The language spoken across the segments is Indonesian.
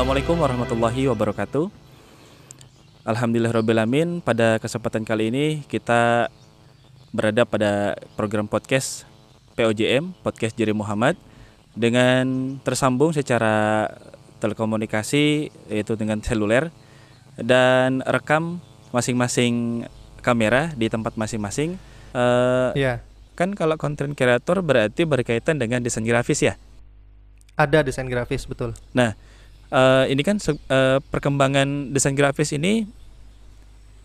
Assalamualaikum warahmatullahi wabarakatuh. Alhamdulillahirrabbilalamin. Pada kesempatan kali ini kita berada pada program podcast POJM, Podcast Jari Muhammad, dengan tersambung secara telekomunikasi, yaitu dengan seluler, dan rekam masing-masing kamera di tempat masing-masing. Kan kalau content creator berarti berkaitan dengan desain grafis ya? Ada desain grafis, betul. Nah, ini kan perkembangan desain grafis ini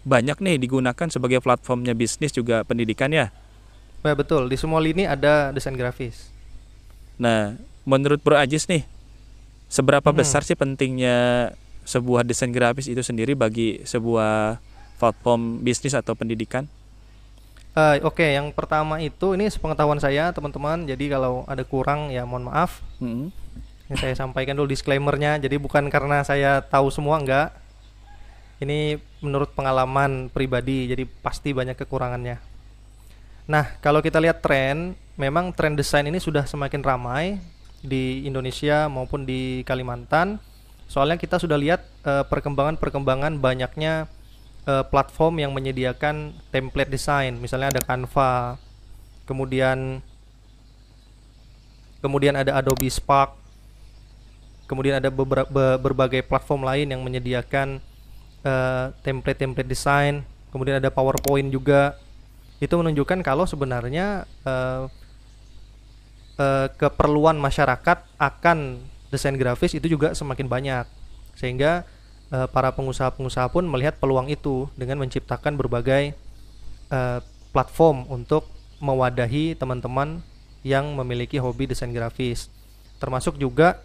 banyak nih digunakan sebagai platformnya bisnis juga pendidikan ya. Ya, betul, di semua lini ada desain grafis. Nah, menurut Bro Ajis nih, seberapa besar sih pentingnya sebuah desain grafis itu sendiri bagi sebuah platform bisnis atau pendidikan? Oke, yang pertama itu ini sepengetahuan saya teman-teman. Jadi kalau ada kurang ya mohon maaf. Ini saya sampaikan dulu disclaimernya. Jadi bukan karena saya tahu semua, enggak. Ini menurut pengalaman pribadi. Jadi pasti banyak kekurangannya. Nah, kalau kita lihat tren, memang tren desain ini sudah semakin ramai di Indonesia maupun di Kalimantan. Soalnya kita sudah lihat perkembangan banyaknya platform yang menyediakan template desain. Misalnya ada Canva, kemudian ada Adobe Spark, kemudian ada berbagai platform lain yang menyediakan template desain, kemudian ada PowerPoint juga. Itu menunjukkan kalau sebenarnya keperluan masyarakat akan desain grafis itu juga semakin banyak, sehingga para pengusaha-pengusaha pun melihat peluang itu dengan menciptakan berbagai platform untuk mewadahi teman-teman yang memiliki hobi desain grafis. Termasuk juga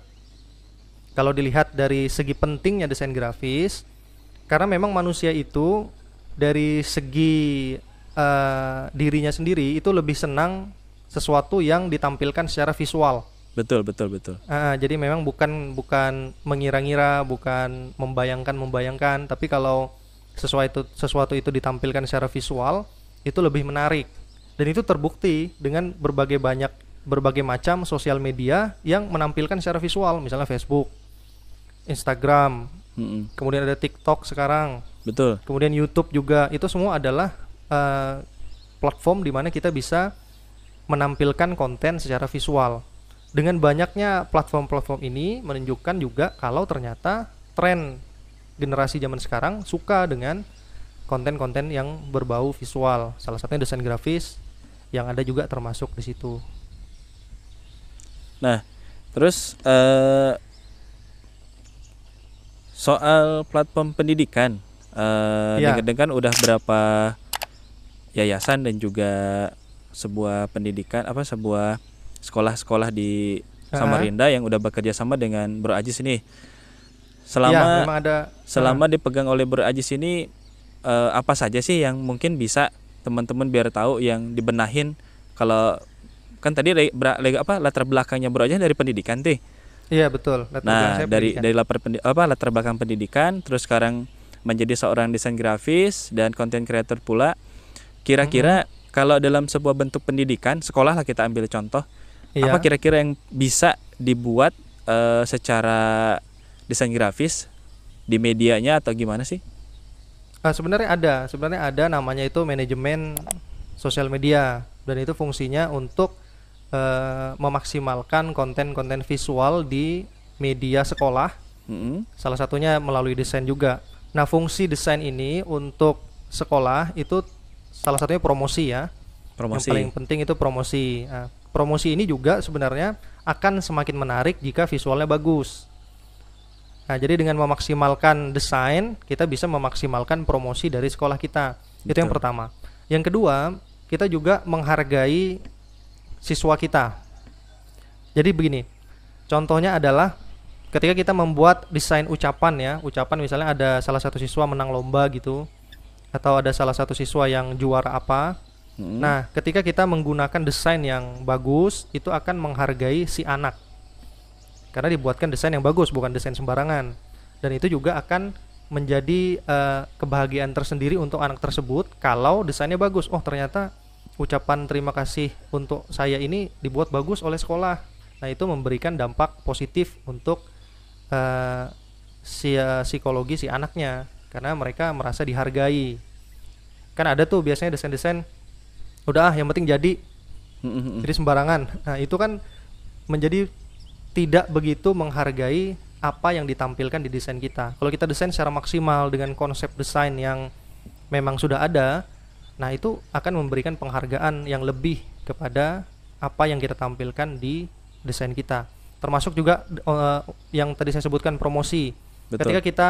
kalau dilihat dari segi pentingnya desain grafis, karena memang manusia itu dari segi dirinya sendiri itu lebih senang sesuatu yang ditampilkan secara visual. Betul. Jadi memang bukan mengira-ngira, bukan membayangkan, tapi kalau sesuatu itu ditampilkan secara visual, itu lebih menarik. Dan itu terbukti dengan berbagai macam sosial media yang menampilkan secara visual, misalnya Facebook, Instagram, kemudian ada TikTok sekarang. Betul. Kemudian YouTube juga. Itu semua adalah platform di mana kita bisa menampilkan konten secara visual. Dengan banyaknya platform-platform ini menunjukkan juga kalau ternyata tren generasi zaman sekarang suka dengan konten-konten yang berbau visual. Salah satunya desain grafis yang ada juga termasuk di situ. Nah, terus soal platform pendidikan, dengar-dengar udah berapa yayasan dan juga sebuah sekolah-sekolah di Samarinda yang udah bekerja sama dengan Bro Ajis ini. Selama dipegang oleh Bro Ajis ini, apa saja sih yang mungkin bisa teman-teman biar tahu yang dibenahin? Kalau kan tadi latar belakangnya Bro Ajis dari pendidikan tuh. Iya, betul. Dari latar belakang pendidikan, terus sekarang menjadi seorang desain grafis dan content creator pula. Kira-kira kalau dalam sebuah bentuk pendidikan, sekolah lah kita ambil contoh. Apa kira-kira yang bisa dibuat secara desain grafis di medianya atau gimana sih? Sebenarnya ada namanya itu manajemen sosial media, dan itu fungsinya untuk memaksimalkan konten-konten visual di media sekolah. Salah satunya melalui desain juga. Nah, fungsi desain ini untuk sekolah itu salah satunya promosi ya. Yang paling penting itu promosi. Promosi ini juga sebenarnya akan semakin menarik jika visualnya bagus. Nah, jadi dengan memaksimalkan desain, kita bisa memaksimalkan promosi dari sekolah kita. Betul. Itu yang pertama. Yang kedua, kita juga menghargai siswa kita. Jadi begini, contohnya adalah ketika kita membuat desain ucapan misalnya ada salah satu siswa menang lomba gitu, atau ada salah satu siswa yang juara apa. Nah, ketika kita menggunakan desain yang bagus, itu akan menghargai si anak. Karena dibuatkan desain yang bagus, bukan desain sembarangan. Dan itu juga akan menjadi kebahagiaan tersendiri untuk anak tersebut kalau desainnya bagus. Oh, ternyata ucapan terima kasih untuk saya ini dibuat bagus oleh sekolah. Nah, itu memberikan dampak positif untuk psikologi si anaknya, karena mereka merasa dihargai. Kan ada tuh biasanya desain-desain udah yang penting jadi sembarangan. Nah itu kan menjadi tidak begitu menghargai apa yang ditampilkan di desain kita. Kalau kita desain secara maksimal dengan konsep desain yang memang sudah ada, nah itu akan memberikan penghargaan yang lebih kepada apa yang kita tampilkan di desain kita. Termasuk juga yang tadi saya sebutkan promosi. Betul. Ketika kita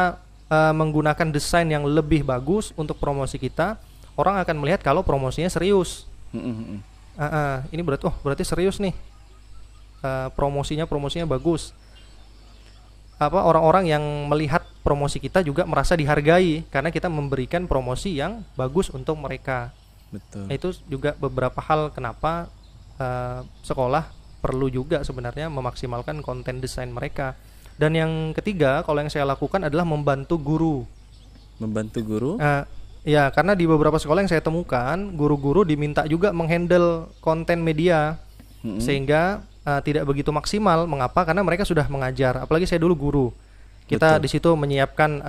menggunakan desain yang lebih bagus untuk promosi kita, orang akan melihat kalau promosinya serius. Ini berarti serius nih. Promosinya bagus. Orang-orang yang melihat promosi kita juga merasa dihargai karena kita memberikan promosi yang bagus untuk mereka. Betul. Nah, itu juga beberapa hal kenapa sekolah perlu juga sebenarnya memaksimalkan konten desain mereka. Dan yang ketiga, kalau yang saya lakukan adalah membantu guru. Membantu guru? Ya, karena di beberapa sekolah yang saya temukan, guru-guru diminta juga menghandle konten media, sehingga tidak begitu maksimal. Mengapa? Karena mereka sudah mengajar. Apalagi saya dulu guru. Kita di situ menyiapkan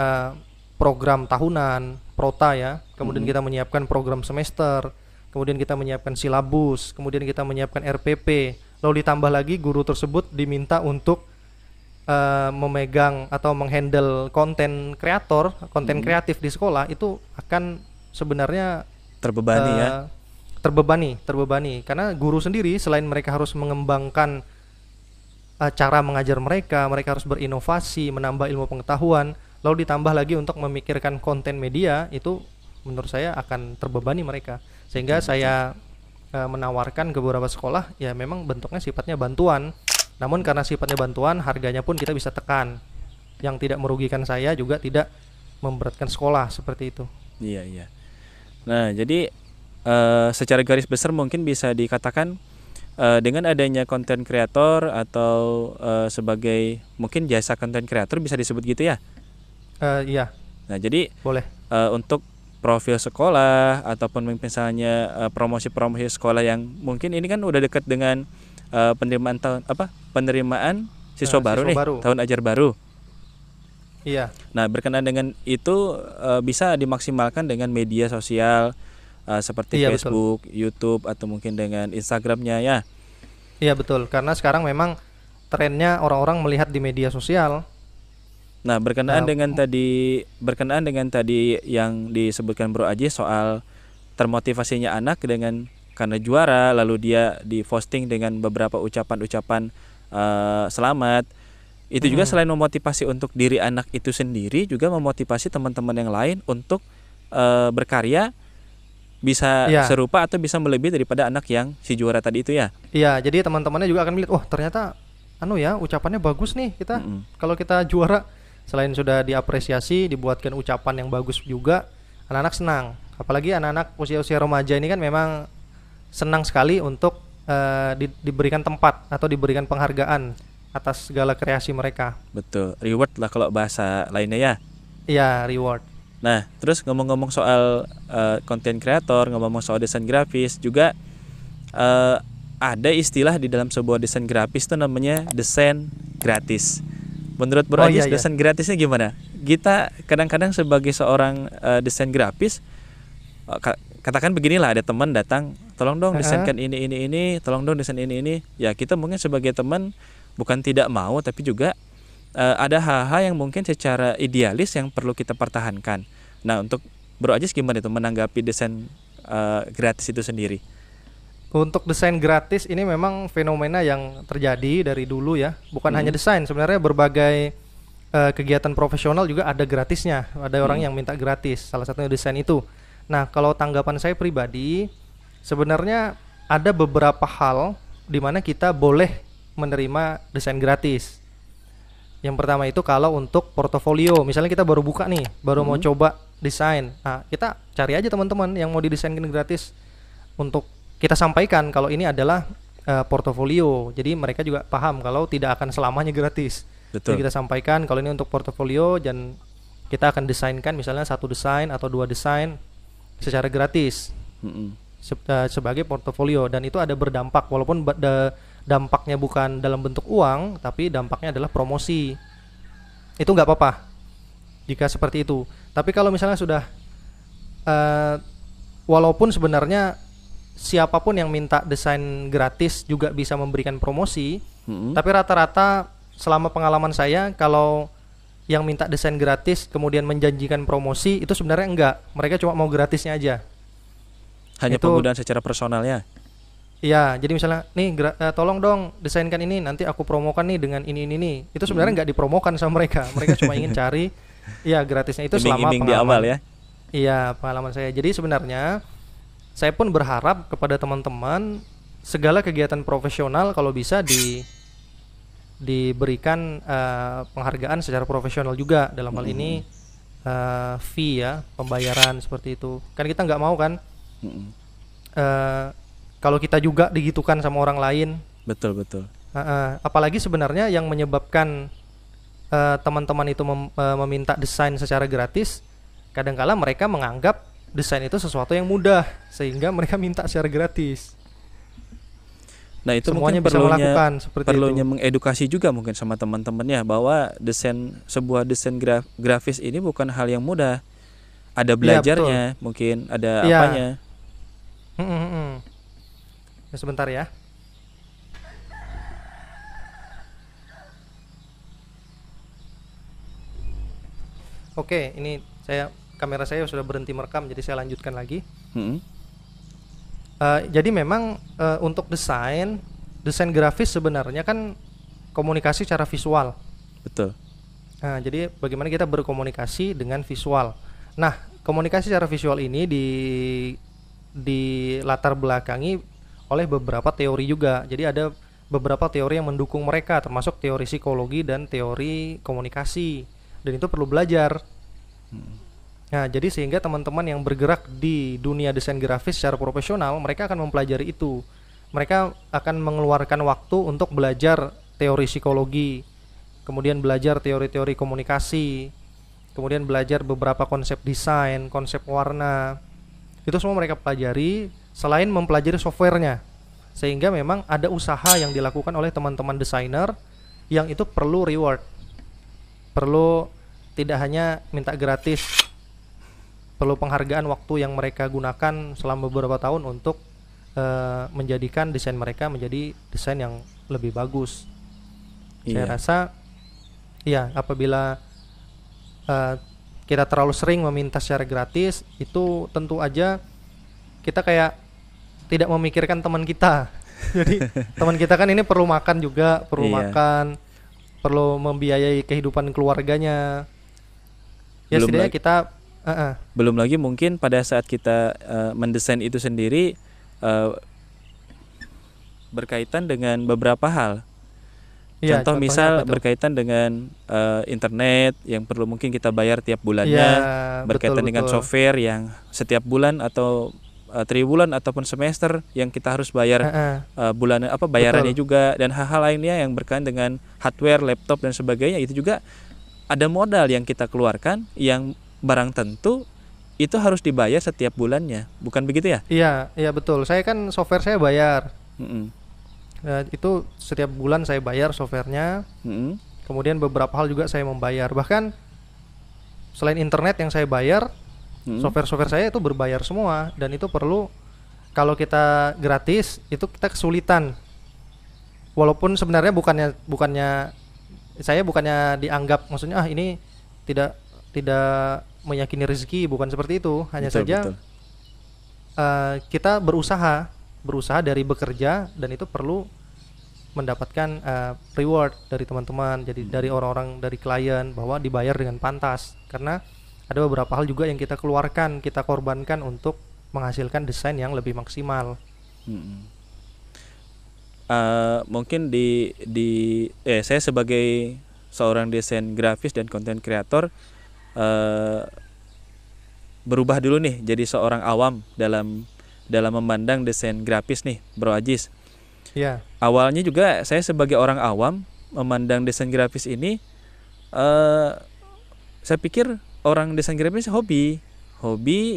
program tahunan, prota ya. Kemudian kita menyiapkan program semester. Kemudian kita menyiapkan silabus. Kemudian kita menyiapkan RPP. Lalu ditambah lagi guru tersebut diminta untuk memegang atau menghandle konten kreator, konten kreatif di sekolah. Itu akan sebenarnya terbebani ya. Terbebani karena guru sendiri selain mereka harus mengembangkan cara mengajar mereka harus berinovasi, menambah ilmu pengetahuan, lalu ditambah lagi untuk memikirkan konten media, itu menurut saya akan terbebani mereka. Sehingga saya menawarkan ke beberapa sekolah, ya memang bentuknya sifatnya bantuan, namun karena sifatnya bantuan, harganya pun kita bisa tekan, yang tidak merugikan saya juga tidak memberatkan sekolah, seperti itu. Iya. Nah jadi secara garis besar mungkin bisa dikatakan dengan adanya konten kreator atau sebagai mungkin jasa konten kreator bisa disebut gitu ya? Iya. Nah jadi boleh. Untuk profil sekolah ataupun misalnya promosi sekolah yang mungkin ini kan udah dekat dengan penerimaan siswa baru nih, tahun ajar baru. Iya. Nah berkenaan dengan itu bisa dimaksimalkan dengan media sosial. Seperti Facebook, betul. YouTube atau mungkin dengan Instagramnya ya. Iya betul, karena sekarang memang trennya orang-orang melihat di media sosial. Nah berkenaan dengan tadi yang disebutkan Bro Aji soal termotivasinya anak dengan karena juara, lalu dia di-posting dengan beberapa ucapan-ucapan selamat. Itu juga selain memotivasi untuk diri anak itu sendiri, juga memotivasi teman-teman yang lain untuk berkarya bisa serupa atau bisa melebihi daripada anak yang si juara tadi itu ya. Iya, jadi teman-temannya juga akan melihat, ternyata ucapannya bagus nih kita. Kalau kita juara, selain sudah diapresiasi, dibuatkan ucapan yang bagus juga, anak-anak senang. Apalagi anak-anak usia-usia remaja ini kan memang senang sekali untuk diberikan tempat atau diberikan penghargaan atas segala kreasi mereka. Betul, reward lah kalau bahasa lainnya ya. Iya, reward. Nah, terus ngomong-ngomong soal konten kreator, ngomong-ngomong soal desain grafis juga ada istilah di dalam sebuah desain grafis itu namanya desain gratis. Menurut Bro Ajis, desain gratisnya gimana? Kita kadang-kadang sebagai seorang desain grafis, katakan beginilah, ada teman datang, tolong dong desainkan ini, tolong dong desain ini. Ya kita mungkin sebagai teman bukan tidak mau, tapi juga ada hal-hal yang mungkin secara idealis yang perlu kita pertahankan. Nah untuk Bro Ajis gimana itu menanggapi desain gratis itu sendiri? Untuk desain gratis ini memang fenomena yang terjadi dari dulu ya. Bukan hanya desain, sebenarnya berbagai kegiatan profesional juga ada gratisnya. Ada orang yang minta gratis, salah satunya desain itu. Nah kalau tanggapan saya pribadi, sebenarnya ada beberapa hal di mana kita boleh menerima desain gratis. Yang pertama itu kalau untuk portofolio, misalnya kita baru buka nih, baru mau coba desain. Nah, kita cari aja teman-teman yang mau didesainkan gratis untuk kita sampaikan kalau ini adalah portofolio. Jadi mereka juga paham kalau tidak akan selamanya gratis. Betul. Jadi kita sampaikan kalau ini untuk portofolio dan kita akan desainkan misalnya 1 desain atau 2 desain secara gratis sebagai portofolio, dan itu ada berdampak walaupun dampaknya bukan dalam bentuk uang, tapi dampaknya adalah promosi. Itu nggak apa-apa. jika seperti itu. Tapi kalau misalnya sudah walaupun sebenarnya siapapun yang minta desain gratis juga bisa memberikan promosi, tapi rata-rata selama pengalaman saya, kalau yang minta desain gratis kemudian menjanjikan promosi itu sebenarnya enggak, mereka cuma mau gratisnya aja. Hanya itu, penggunaan secara personal ya. Iya, jadi misalnya nih tolong dong desainkan ini, nanti aku promokan nih dengan ini. Itu sebenarnya nggak dipromokan sama mereka. Mereka cuma ingin cari ya gratisnya itu selama Iming-iming di awal ya. Iya, pengalaman saya. Jadi sebenarnya saya pun berharap kepada teman-teman segala kegiatan profesional kalau bisa diberikan penghargaan secara profesional juga, dalam hal ini fee ya, pembayaran seperti itu. Kan kita nggak mau kan kalau kita juga digitukan sama orang lain. Betul. Apalagi sebenarnya yang menyebabkan teman-teman itu meminta desain secara gratis, kadangkala mereka menganggap desain itu sesuatu yang mudah sehingga mereka minta secara gratis. Nah, itu semuanya mungkin bisa melakukan seperti perlunya itu. mengedukasi juga mungkin sama teman-temannya bahwa sebuah desain grafis ini bukan hal yang mudah. Ada belajarnya, mungkin ada apanya. Sebentar ya. Oke, ini kamera saya sudah berhenti merekam, jadi saya lanjutkan lagi. Jadi memang untuk desain grafis sebenarnya kan komunikasi secara visual. Betul. Nah, jadi bagaimana kita berkomunikasi dengan visual. Nah, komunikasi secara visual ini di latar belakangi oleh beberapa teori juga. Jadi ada beberapa teori yang mendukung mereka, termasuk teori psikologi dan teori komunikasi. Dan itu perlu belajar. Nah, jadi sehingga teman-teman yang bergerak di dunia desain grafis secara profesional, mereka akan mempelajari itu. Mereka akan mengeluarkan waktu untuk belajar teori psikologi, kemudian belajar teori-teori komunikasi, kemudian belajar beberapa konsep desain, konsep warna. Itu semua mereka pelajari selain mempelajari softwarenya. Sehingga memang ada usaha yang dilakukan oleh teman-teman desainer yang itu perlu reward. Perlu tidak hanya minta gratis, perlu penghargaan waktu yang mereka gunakan selama beberapa tahun untuk menjadikan desain mereka menjadi desain yang lebih bagus. Saya rasa ya, apabila kita terlalu sering meminta secara gratis, itu tentu aja kita kayak tidak memikirkan teman kita. Jadi teman kita kan ini perlu makan juga, perlu makan, perlu membiayai kehidupan keluarganya. Ya setidaknya kita belum lagi mungkin pada saat kita mendesain itu sendiri berkaitan dengan beberapa hal. Contoh misal berkaitan dengan internet yang perlu mungkin kita bayar tiap bulannya, berkaitan dengan software yang setiap bulan atau triwulan ataupun semester yang kita harus bayar bulanan bayarannya juga, dan hal-hal lainnya yang berkaitan dengan hardware, laptop dan sebagainya. Itu juga ada modal yang kita keluarkan yang barang tentu itu harus dibayar setiap bulannya, bukan begitu ya? Iya betul. Saya kan software saya bayar. Itu setiap bulan saya bayar softwarenya. Kemudian beberapa hal juga saya membayar. Bahkan selain internet yang saya bayar, software saya itu berbayar semua. Dan itu perlu, kalau kita gratis itu kita kesulitan. Walaupun sebenarnya bukannya saya dianggap maksudnya ini tidak meyakini rezeki, bukan seperti itu. Hanya saja kita berusaha dari bekerja, dan itu perlu mendapatkan reward dari teman-teman, jadi dari orang-orang, dari klien, bahwa dibayar dengan pantas. Karena ada beberapa hal juga yang kita keluarkan, kita korbankan untuk menghasilkan desain yang lebih maksimal. Mungkin saya sebagai seorang desain grafis dan konten kreator berubah dulu nih jadi seorang awam dalam memandang desain grafis nih, Bro Ajis. Iya. Awalnya juga saya sebagai orang awam memandang desain grafis ini, saya pikir orang desain grafis hobi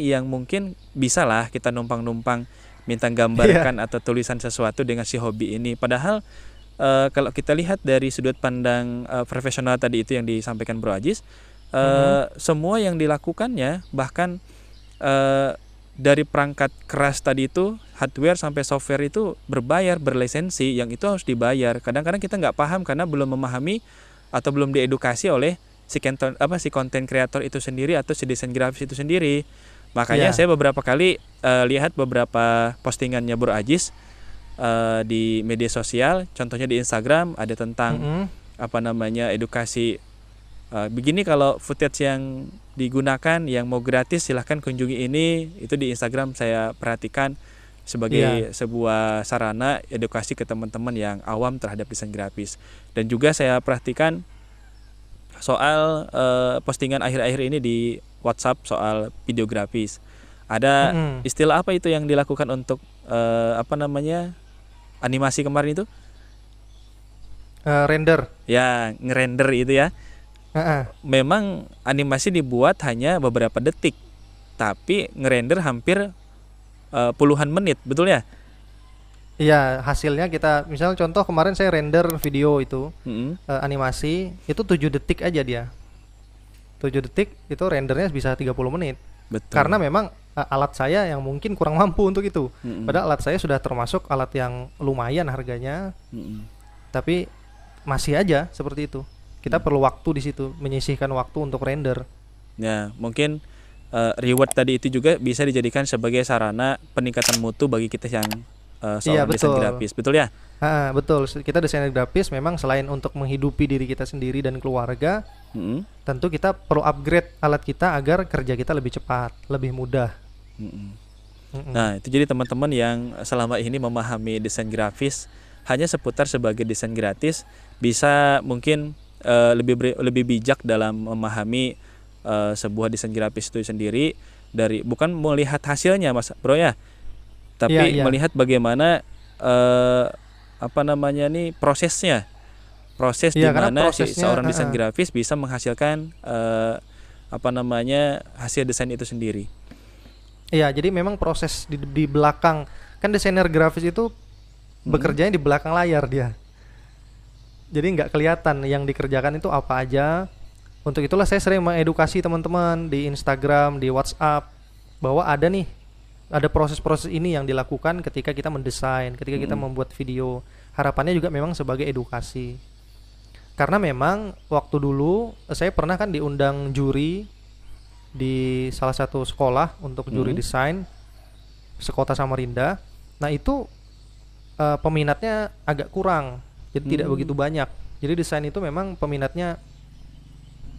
yang mungkin bisa lah kita numpang minta gambarkan atau tulisan sesuatu dengan si hobi ini. Padahal kalau kita lihat dari sudut pandang profesional tadi itu yang disampaikan Bro Ajis, semua yang dilakukannya, bahkan dari perangkat keras tadi itu, hardware sampai software itu berbayar, berlisensi, yang itu harus dibayar. Kadang-kadang kita nggak paham karena belum memahami atau belum diedukasi oleh si konten kreator itu sendiri atau si desain grafis itu sendiri. Makanya saya beberapa kali lihat beberapa postingannya Bro Ajis di media sosial, contohnya di Instagram ada tentang edukasi. Begini kalau footage yang digunakan, yang mau gratis silahkan kunjungi ini. Itu di Instagram saya perhatikan sebagai sebuah sarana edukasi ke teman-teman yang awam terhadap desain grafis. Dan juga saya perhatikan soal postingan akhir-akhir ini di WhatsApp soal video grafis. Ada istilah apa itu yang dilakukan untuk animasi kemarin itu? Render. Ya, ngerender itu ya. Memang animasi dibuat hanya beberapa detik, tapi ngerender hampir puluhan menit, betul ya? Iya, hasilnya kita, misal contoh kemarin saya render video itu animasi itu 7 detik aja dia. 7 detik itu rendernya bisa 30 menit. Betul. Karena memang alat saya yang mungkin kurang mampu untuk itu. Padahal alat saya sudah termasuk alat yang lumayan harganya. Tapi masih aja seperti itu. Kita perlu waktu di situ, menyisihkan waktu untuk render. Ya, mungkin reward tadi itu juga bisa dijadikan sebagai sarana peningkatan mutu bagi kita yang seorang desain grafis, betul ya? Betul. Kita desainer grafis memang selain untuk menghidupi diri kita sendiri dan keluarga, tentu kita perlu upgrade alat kita agar kerja kita lebih cepat, lebih mudah. Nah, itu jadi teman-teman yang selama ini memahami desain grafis hanya seputar sebagai desain gratis, bisa mungkin lebih bijak dalam memahami sebuah desain grafis itu sendiri, dari bukan melihat hasilnya Mas Bro ya, tapi melihat bagaimana prosesnya, di mana seorang desain grafis bisa menghasilkan hasil desain itu sendiri. Iya, jadi memang proses di belakang, kan desainer grafis itu bekerjanya di belakang layar dia. Jadi nggak kelihatan yang dikerjakan itu apa aja. Untuk itulah saya sering mengedukasi teman-teman di Instagram, di WhatsApp, bahwa ada proses-proses ini yang dilakukan ketika kita mendesain, ketika kita membuat video. Harapannya juga memang sebagai edukasi. Karena memang waktu dulu saya pernah kan diundang juri di salah satu sekolah untuk juri desain sekota Samarinda. Nah itu peminatnya agak kurang. Jadi tidak begitu banyak. Jadi desain itu memang peminatnya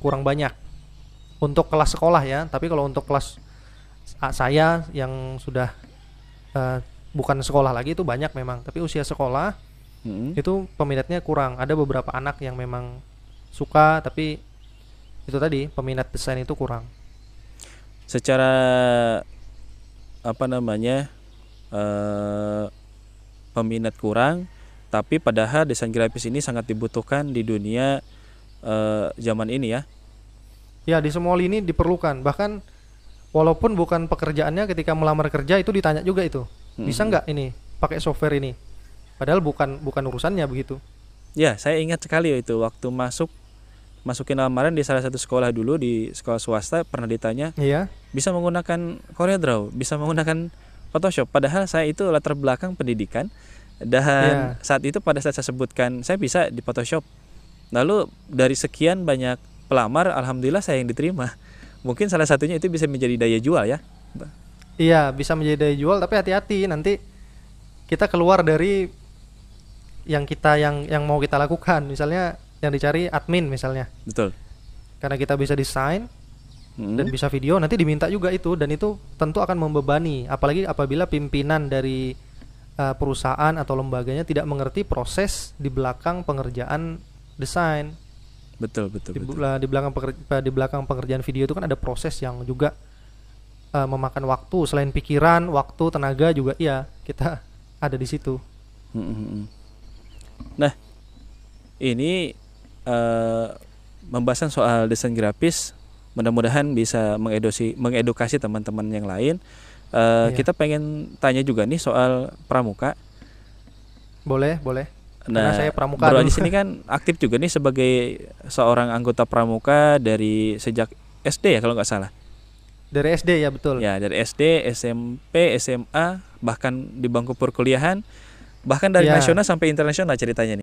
kurang banyak untuk kelas sekolah ya. Tapi kalau untuk kelas saya yang sudah bukan sekolah lagi itu banyak memang. Tapi usia sekolah itu peminatnya kurang. Ada beberapa anak yang memang suka, tapi itu tadi peminat desain itu kurang. Secara peminat kurang, tapi padahal desain grafis ini sangat dibutuhkan di dunia zaman ini ya. Ya, di semua lini diperlukan. Bahkan walaupun bukan pekerjaannya, ketika melamar kerja itu ditanya juga itu. Bisa nggak ini pakai software ini? Padahal bukan urusannya begitu. Ya, saya ingat sekali itu waktu masukin lamaran di salah satu sekolah dulu, di sekolah swasta, pernah ditanya, bisa menggunakan CorelDRAW, bisa menggunakan Photoshop. Padahal saya itu latar belakang pendidikan. Dan saat itu pada saat saya sebutkan saya bisa di Photoshop, lalu dari sekian banyak pelamar, alhamdulillah saya yang diterima. Mungkin salah satunya itu bisa menjadi daya jual ya. Iya, bisa menjadi daya jual, tapi hati-hati nanti kita keluar dari yang mau kita lakukan. Misalnya yang dicari admin misalnya. Betul. Karena kita bisa desain dan bisa video, nanti diminta juga itu, dan itu tentu akan membebani, apalagi apabila pimpinan dari perusahaan atau lembaganya tidak mengerti proses di belakang pengerjaan desain. Betul. Di belakang pengerjaan video itu kan ada proses yang juga memakan waktu, selain pikiran, waktu, tenaga juga kita ada di situ. Nah, ini pembahasan soal desain grafis mudah-mudahan bisa mengedukasi teman-teman yang lain. Kita pengen tanya juga nih soal pramuka. Boleh. Karena saya pramuka Bro dulu. Ajis ini kan aktif juga nih sebagai seorang anggota pramuka dari sejak SD ya kalau nggak salah. Dari SD ya, betul. Ya, dari SD, SMP, SMA, bahkan di bangku perkuliahan, bahkan dari Ya. nasional sampai internasional ceritanya nih.